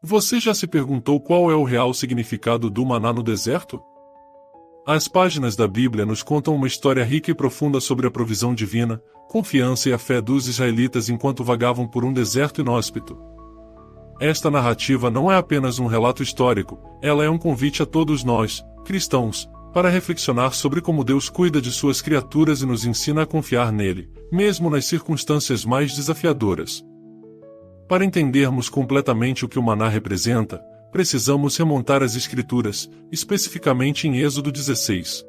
Você já se perguntou qual é o real significado do maná no deserto? As páginas da Bíblia nos contam uma história rica e profunda sobre a provisão divina, confiança e a fé dos israelitas enquanto vagavam por um deserto inóspito. Esta narrativa não é apenas um relato histórico, ela é um convite a todos nós, cristãos, para reflexionar sobre como Deus cuida de suas criaturas e nos ensina a confiar nele, mesmo nas circunstâncias mais desafiadoras. Para entendermos completamente o que o maná representa, precisamos remontar às Escrituras, especificamente em Êxodo 16.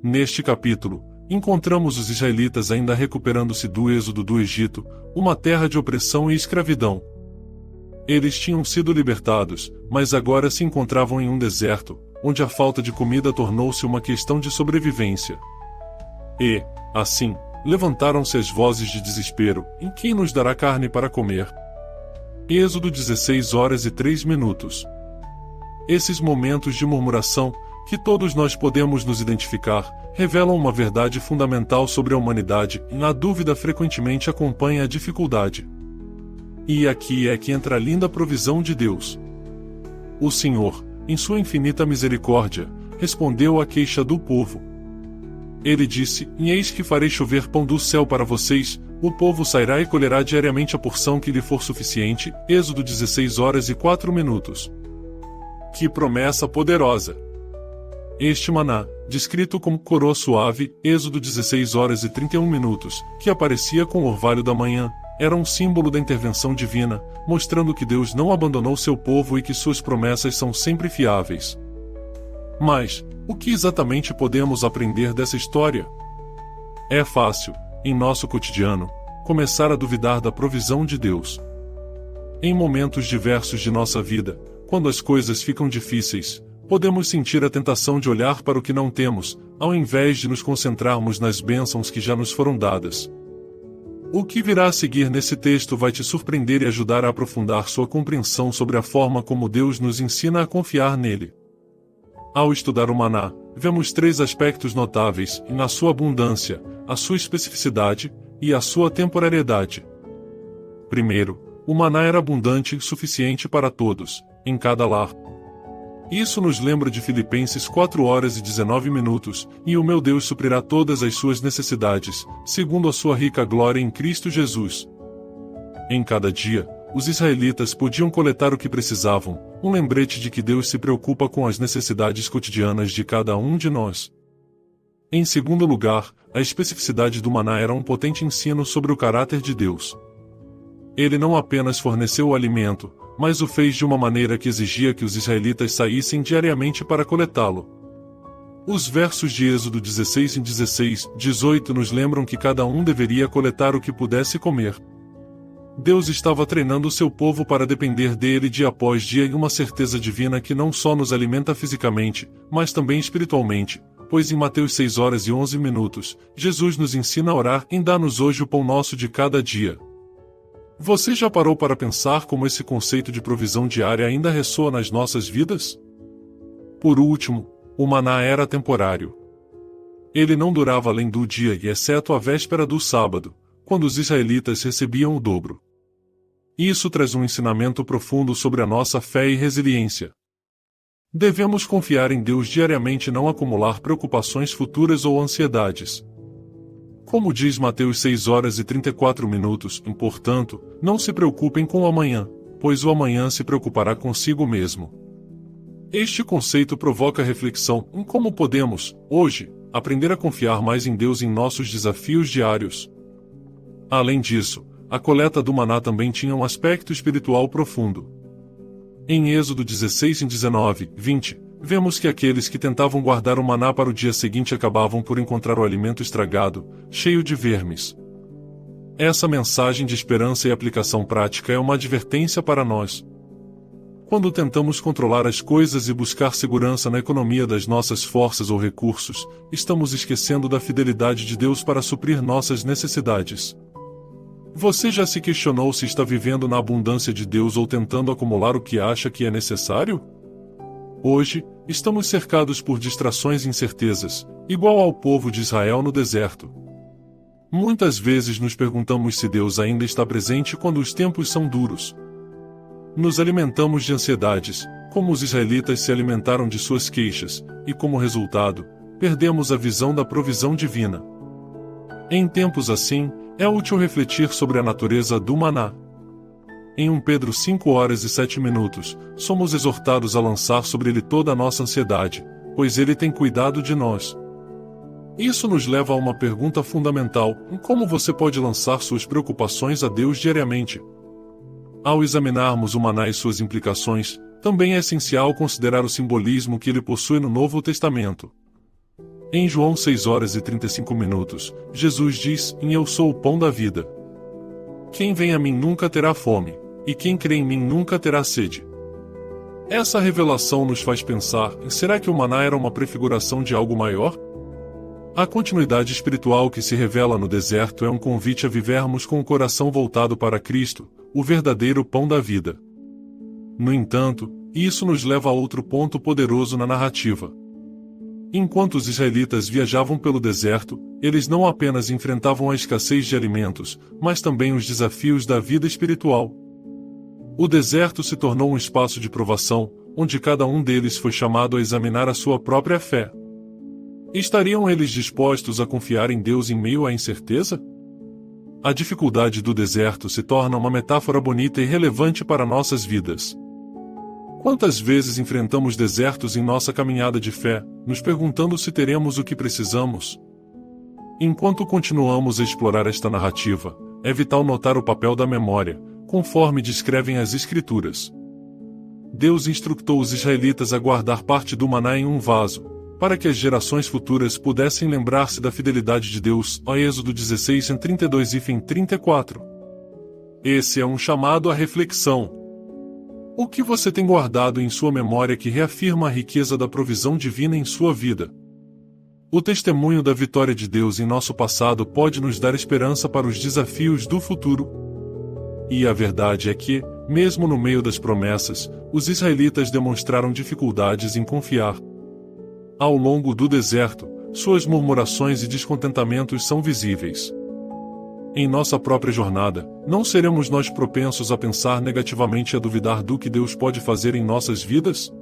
Neste capítulo, encontramos os israelitas ainda recuperando-se do êxodo do Egito, uma terra de opressão e escravidão. Eles tinham sido libertados, mas agora se encontravam em um deserto, onde a falta de comida tornou-se uma questão de sobrevivência. E, assim, levantaram-se as vozes de desespero: em quem nos dará carne para comer? Êxodo 16h03. Esses momentos de murmuração, que todos nós podemos nos identificar, revelam uma verdade fundamental sobre a humanidade e, na dúvida, frequentemente acompanha a dificuldade. E aqui é que entra a linda provisão de Deus. O Senhor, em sua infinita misericórdia, respondeu à queixa do povo. Ele disse: eis que farei chover pão do céu para vocês, o povo sairá e colherá diariamente a porção que lhe for suficiente. Êxodo 16h04. Que promessa poderosa! Este maná, descrito como coroa suave, Êxodo 16h31, que aparecia com o orvalho da manhã, era um símbolo da intervenção divina, mostrando que Deus não abandonou seu povo e que suas promessas são sempre fiáveis. Mas, o que exatamente podemos aprender dessa história? É fácil, em nosso cotidiano, começar a duvidar da provisão de Deus. Em momentos diversos de nossa vida, quando as coisas ficam difíceis, podemos sentir a tentação de olhar para o que não temos, ao invés de nos concentrarmos nas bênçãos que já nos foram dadas. O que virá a seguir nesse texto vai te surpreender e ajudar a aprofundar sua compreensão sobre a forma como Deus nos ensina a confiar nele. Ao estudar o maná, vemos três aspectos notáveis, na sua abundância, a sua especificidade e a sua temporariedade. Primeiro, o maná era abundante e suficiente para todos, em cada lar. Isso nos lembra de Filipenses 4h19, e o meu Deus suprirá todas as suas necessidades, segundo a sua rica glória em Cristo Jesus. Em cada dia, os israelitas podiam coletar o que precisavam, um lembrete de que Deus se preocupa com as necessidades cotidianas de cada um de nós. Em segundo lugar, a especificidade do maná era um potente ensino sobre o caráter de Deus. Ele não apenas forneceu o alimento, mas o fez de uma maneira que exigia que os israelitas saíssem diariamente para coletá-lo. Os versos de Êxodo 16:16-18 nos lembram que cada um deveria coletar o que pudesse comer. Deus estava treinando seu povo para depender dele dia após dia em uma certeza divina que não só nos alimenta fisicamente, mas também espiritualmente, pois em Mateus 6h11, Jesus nos ensina a orar: dá-nos hoje o pão nosso de cada dia. Você já parou para pensar como esse conceito de provisão diária ainda ressoa nas nossas vidas? Por último, o maná era temporário. Ele não durava além do dia e exceto a véspera do sábado, quando os israelitas recebiam o dobro. Isso traz um ensinamento profundo sobre a nossa fé e resiliência. Devemos confiar em Deus diariamente e não acumular preocupações futuras ou ansiedades. Como diz Mateus 6h34, portanto, não se preocupem com o amanhã, pois o amanhã se preocupará consigo mesmo. Este conceito provoca reflexão em como podemos, hoje, aprender a confiar mais em Deus em nossos desafios diários. Além disso, a coleta do maná também tinha um aspecto espiritual profundo. Em Êxodo 16:19-20, vemos que aqueles que tentavam guardar o maná para o dia seguinte acabavam por encontrar o alimento estragado, cheio de vermes. Essa mensagem de esperança e aplicação prática é uma advertência para nós. Quando tentamos controlar as coisas e buscar segurança na economia das nossas forças ou recursos, estamos esquecendo da fidelidade de Deus para suprir nossas necessidades. Você já se questionou se está vivendo na abundância de Deus ou tentando acumular o que acha que é necessário? Hoje, estamos cercados por distrações e incertezas, igual ao povo de Israel no deserto. Muitas vezes nos perguntamos se Deus ainda está presente quando os tempos são duros. Nos alimentamos de ansiedades, como os israelitas se alimentaram de suas queixas, e como resultado, perdemos a visão da provisão divina. Em tempos assim, é útil refletir sobre a natureza do maná. Em 1 Pedro 5:07, somos exortados a lançar sobre ele toda a nossa ansiedade, pois ele tem cuidado de nós. Isso nos leva a uma pergunta fundamental: como você pode lançar suas preocupações a Deus diariamente? Ao examinarmos o maná e suas implicações, também é essencial considerar o simbolismo que ele possui no Novo Testamento. Em João 6:35, Jesus diz: Eu sou o pão da vida. Quem vem a mim nunca terá fome, e quem crê em mim nunca terá sede. Essa revelação nos faz pensar: será que o maná era uma prefiguração de algo maior? A continuidade espiritual que se revela no deserto é um convite a vivermos com o coração voltado para Cristo, o verdadeiro pão da vida. No entanto, isso nos leva a outro ponto poderoso na narrativa. Enquanto os israelitas viajavam pelo deserto, eles não apenas enfrentavam a escassez de alimentos, mas também os desafios da vida espiritual. O deserto se tornou um espaço de provação, onde cada um deles foi chamado a examinar a sua própria fé. Estariam eles dispostos a confiar em Deus em meio à incerteza? A dificuldade do deserto se torna uma metáfora bonita e relevante para nossas vidas. Quantas vezes enfrentamos desertos em nossa caminhada de fé, nos perguntando se teremos o que precisamos? Enquanto continuamos a explorar esta narrativa, é vital notar o papel da memória, conforme descrevem as Escrituras. Deus instrutou os israelitas a guardar parte do maná em um vaso, para que as gerações futuras pudessem lembrar-se da fidelidade de Deus. Êxodo 16:32-34. Esse é um chamado à reflexão. O que você tem guardado em sua memória que reafirma a riqueza da provisão divina em sua vida? O testemunho da vitória de Deus em nosso passado pode nos dar esperança para os desafios do futuro. E a verdade é que, mesmo no meio das promessas, os israelitas demonstraram dificuldades em confiar. Ao longo do deserto, suas murmurações e descontentamentos são visíveis. Em nossa própria jornada, não seremos nós propensos a pensar negativamente e a duvidar do que Deus pode fazer em nossas vidas?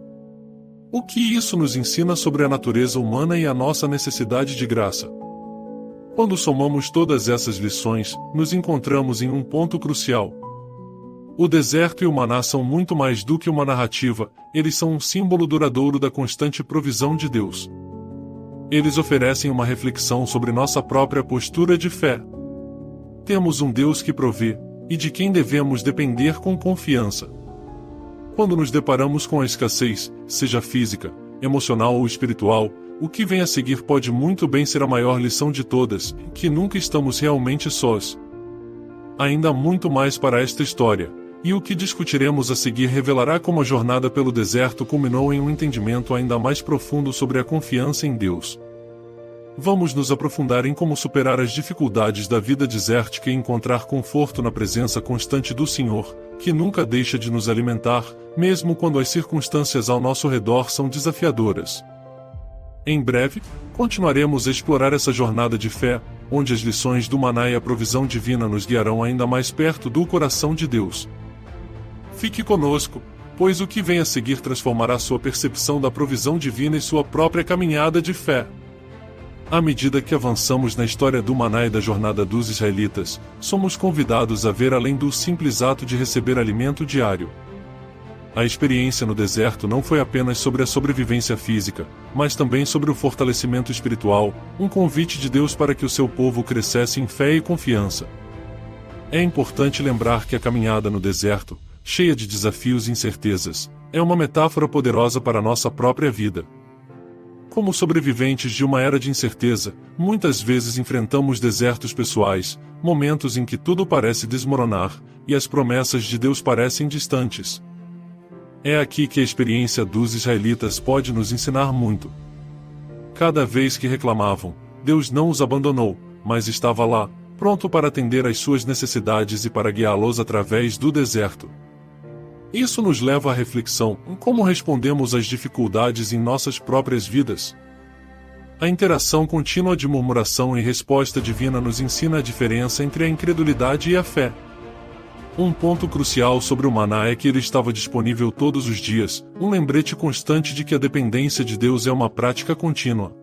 O que isso nos ensina sobre a natureza humana e a nossa necessidade de graça? Quando somamos todas essas lições, nos encontramos em um ponto crucial. O deserto e o maná são muito mais do que uma narrativa, eles são um símbolo duradouro da constante provisão de Deus. Eles oferecem uma reflexão sobre nossa própria postura de fé. Temos um Deus que provê, e de quem devemos depender com confiança. Quando nos deparamos com a escassez, seja física, emocional ou espiritual, o que vem a seguir pode muito bem ser a maior lição de todas, que nunca estamos realmente sós. Ainda há muito mais para esta história, e o que discutiremos a seguir revelará como a jornada pelo deserto culminou em um entendimento ainda mais profundo sobre a confiança em Deus. Vamos nos aprofundar em como superar as dificuldades da vida desértica e encontrar conforto na presença constante do Senhor, que nunca deixa de nos alimentar, mesmo quando as circunstâncias ao nosso redor são desafiadoras. Em breve, continuaremos a explorar essa jornada de fé, onde as lições do maná e a provisão divina nos guiarão ainda mais perto do coração de Deus. Fique conosco, pois o que vem a seguir transformará sua percepção da provisão divina e sua própria caminhada de fé. À medida que avançamos na história do maná e da jornada dos israelitas, somos convidados a ver além do simples ato de receber alimento diário. A experiência no deserto não foi apenas sobre a sobrevivência física, mas também sobre o fortalecimento espiritual, um convite de Deus para que o seu povo crescesse em fé e confiança. É importante lembrar que a caminhada no deserto, cheia de desafios e incertezas, é uma metáfora poderosa para a nossa própria vida. Como sobreviventes de uma era de incerteza, muitas vezes enfrentamos desertos pessoais, momentos em que tudo parece desmoronar, e as promessas de Deus parecem distantes. É aqui que a experiência dos israelitas pode nos ensinar muito. Cada vez que reclamavam, Deus não os abandonou, mas estava lá, pronto para atender às suas necessidades e para guiá-los através do deserto. Isso nos leva à reflexão em como respondemos às dificuldades em nossas próprias vidas. A interação contínua de murmuração e resposta divina nos ensina a diferença entre a incredulidade e a fé. Um ponto crucial sobre o maná é que ele estava disponível todos os dias, um lembrete constante de que a dependência de Deus é uma prática contínua.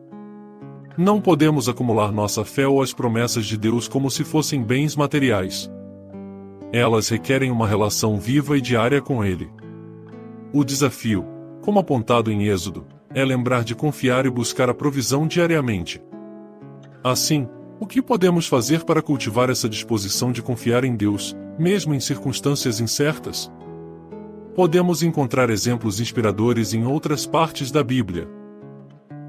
Não podemos acumular nossa fé ou as promessas de Deus como se fossem bens materiais. Elas requerem uma relação viva e diária com Ele. O desafio, como apontado em Êxodo, é lembrar de confiar e buscar a provisão diariamente. Assim, o que podemos fazer para cultivar essa disposição de confiar em Deus, mesmo em circunstâncias incertas? Podemos encontrar exemplos inspiradores em outras partes da Bíblia.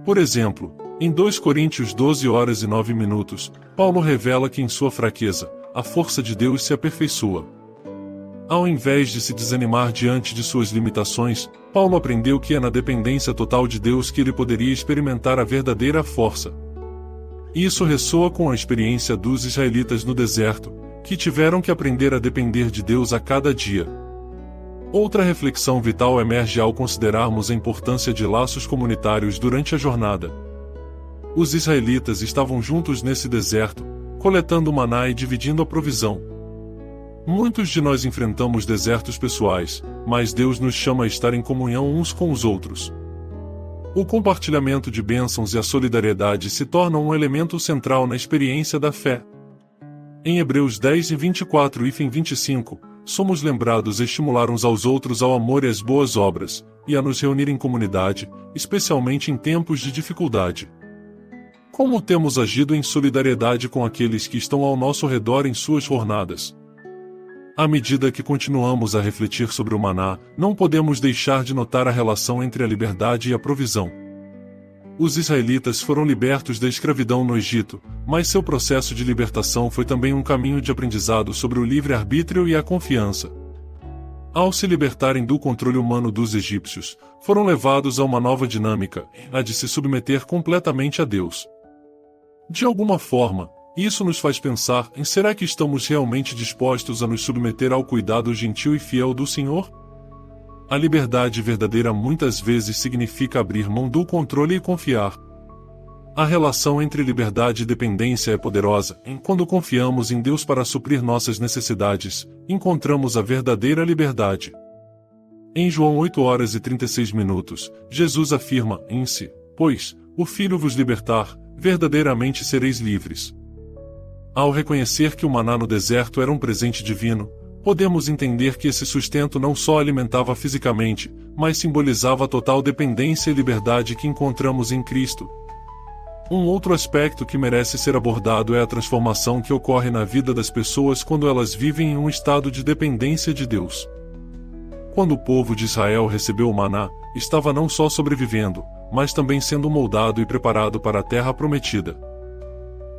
Por exemplo, em 2 Coríntios 12:09, Paulo revela que em sua fraqueza, a força de Deus se aperfeiçoa. Ao invés de se desanimar diante de suas limitações, Paulo aprendeu que é na dependência total de Deus que ele poderia experimentar a verdadeira força. Isso ressoa com a experiência dos israelitas no deserto, que tiveram que aprender a depender de Deus a cada dia. Outra reflexão vital emerge ao considerarmos a importância de laços comunitários durante a jornada. Os israelitas estavam juntos nesse deserto, coletando maná e dividindo a provisão. Muitos de nós enfrentamos desertos pessoais, mas Deus nos chama a estar em comunhão uns com os outros. O compartilhamento de bênçãos e a solidariedade se tornam um elemento central na experiência da fé. Em Hebreus 10:24-25, somos lembrados a estimular uns aos outros ao amor e às boas obras, e a nos reunir em comunidade, especialmente em tempos de dificuldade. Como temos agido em solidariedade com aqueles que estão ao nosso redor em suas jornadas? À medida que continuamos a refletir sobre o maná, não podemos deixar de notar a relação entre a liberdade e a provisão. Os israelitas foram libertos da escravidão no Egito, mas seu processo de libertação foi também um caminho de aprendizado sobre o livre-arbítrio e a confiança. Ao se libertarem do controle humano dos egípcios, foram levados a uma nova dinâmica, a de se submeter completamente a Deus. De alguma forma, isso nos faz pensar em será que estamos realmente dispostos a nos submeter ao cuidado gentil e fiel do Senhor? A liberdade verdadeira muitas vezes significa abrir mão do controle e confiar. A relação entre liberdade e dependência é poderosa, e quando confiamos em Deus para suprir nossas necessidades, encontramos a verdadeira liberdade. Em João 8:36, Jesus afirma em si: "Pois, o Filho vos libertar, verdadeiramente sereis livres." Ao reconhecer que o maná no deserto era um presente divino, podemos entender que esse sustento não só alimentava fisicamente, mas simbolizava a total dependência e liberdade que encontramos em Cristo. Um outro aspecto que merece ser abordado é a transformação que ocorre na vida das pessoas quando elas vivem em um estado de dependência de Deus. Quando o povo de Israel recebeu o maná, estava não só sobrevivendo, mas também sendo moldado e preparado para a terra prometida.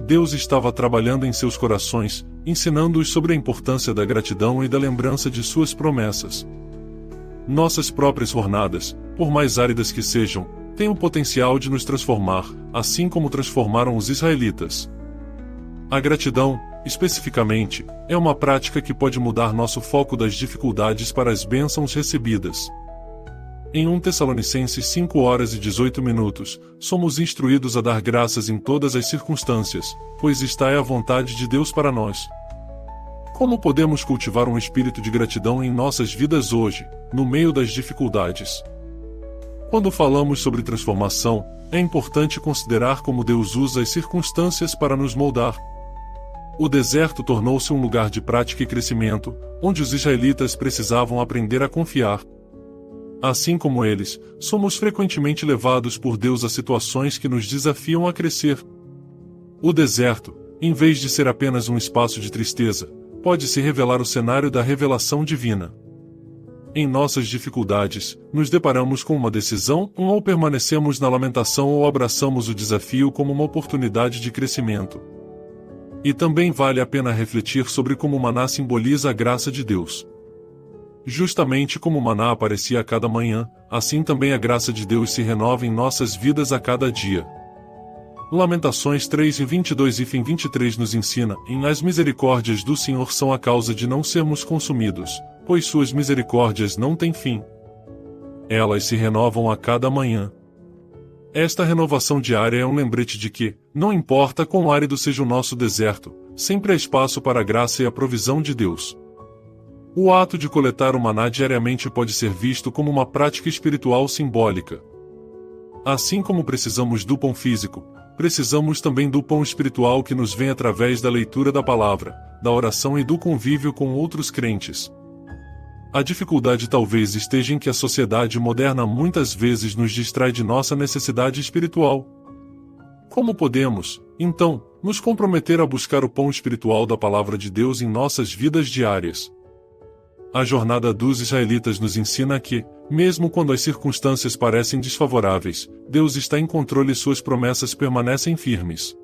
Deus estava trabalhando em seus corações, ensinando-os sobre a importância da gratidão e da lembrança de suas promessas. Nossas próprias jornadas, por mais áridas que sejam, têm o potencial de nos transformar, assim como transformaram os israelitas. A gratidão, especificamente, é uma prática que pode mudar nosso foco das dificuldades para as bênçãos recebidas. Em 1 Tessalonicenses 5:18, somos instruídos a dar graças em todas as circunstâncias, pois esta é a vontade de Deus para nós. Como podemos cultivar um espírito de gratidão em nossas vidas hoje, no meio das dificuldades? Quando falamos sobre transformação, é importante considerar como Deus usa as circunstâncias para nos moldar. O deserto tornou-se um lugar de prática e crescimento, onde os israelitas precisavam aprender a confiar. Assim como eles, somos frequentemente levados por Deus a situações que nos desafiam a crescer. O deserto, em vez de ser apenas um espaço de tristeza, pode se revelar o cenário da revelação divina. Em nossas dificuldades, nos deparamos com uma decisão: ou permanecemos na lamentação ou abraçamos o desafio como uma oportunidade de crescimento. E também vale a pena refletir sobre como o maná simboliza a graça de Deus. Justamente como o maná aparecia a cada manhã, assim também a graça de Deus se renova em nossas vidas a cada dia. Lamentações 3:22-23 nos ensina: as misericórdias do Senhor são a causa de não sermos consumidos, pois suas misericórdias não têm fim. Elas se renovam a cada manhã. Esta renovação diária é um lembrete de que, não importa quão árido seja o nosso deserto, sempre há espaço para a graça e a provisão de Deus. O ato de coletar o maná diariamente pode ser visto como uma prática espiritual simbólica. Assim como precisamos do pão físico, precisamos também do pão espiritual que nos vem através da leitura da palavra, da oração e do convívio com outros crentes. A dificuldade talvez esteja em que a sociedade moderna muitas vezes nos distrai de nossa necessidade espiritual. Como podemos, então, nos comprometer a buscar o pão espiritual da palavra de Deus em nossas vidas diárias? A jornada dos israelitas nos ensina que, mesmo quando as circunstâncias parecem desfavoráveis, Deus está em controle e suas promessas permanecem firmes.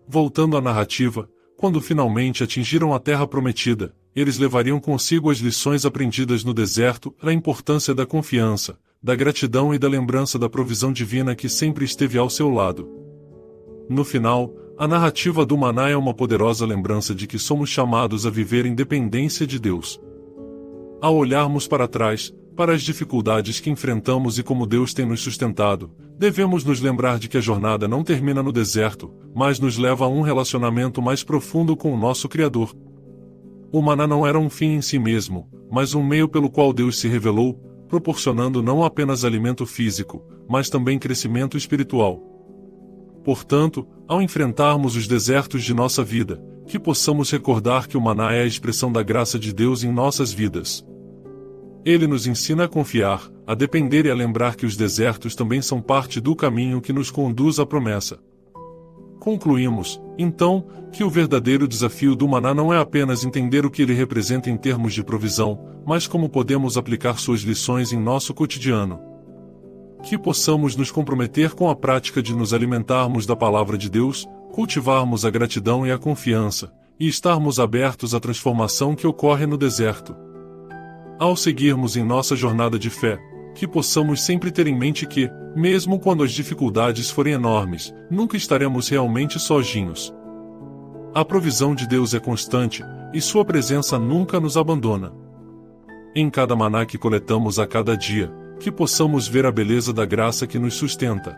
Voltando à narrativa, quando finalmente atingiram a terra prometida, eles levariam consigo as lições aprendidas no deserto, a importância da confiança, da gratidão e da lembrança da provisão divina que sempre esteve ao seu lado. No final, a narrativa do maná é uma poderosa lembrança de que somos chamados a viver em dependência de Deus. Ao olharmos para trás, para as dificuldades que enfrentamos e como Deus tem nos sustentado, devemos nos lembrar de que a jornada não termina no deserto, mas nos leva a um relacionamento mais profundo com o nosso Criador. O maná não era um fim em si mesmo, mas um meio pelo qual Deus se revelou, proporcionando não apenas alimento físico, mas também crescimento espiritual. Portanto, ao enfrentarmos os desertos de nossa vida, que possamos recordar que o maná é a expressão da graça de Deus em nossas vidas. Ele nos ensina a confiar, a depender e a lembrar que os desertos também são parte do caminho que nos conduz à promessa. Concluímos, então, que o verdadeiro desafio do maná não é apenas entender o que ele representa em termos de provisão, mas como podemos aplicar suas lições em nosso cotidiano. Que possamos nos comprometer com a prática de nos alimentarmos da palavra de Deus, cultivarmos a gratidão e a confiança, e estarmos abertos à transformação que ocorre no deserto. Ao seguirmos em nossa jornada de fé, que possamos sempre ter em mente que, mesmo quando as dificuldades forem enormes, nunca estaremos realmente sozinhos. A provisão de Deus é constante, e sua presença nunca nos abandona. Em cada maná que coletamos a cada dia, que possamos ver a beleza da graça que nos sustenta,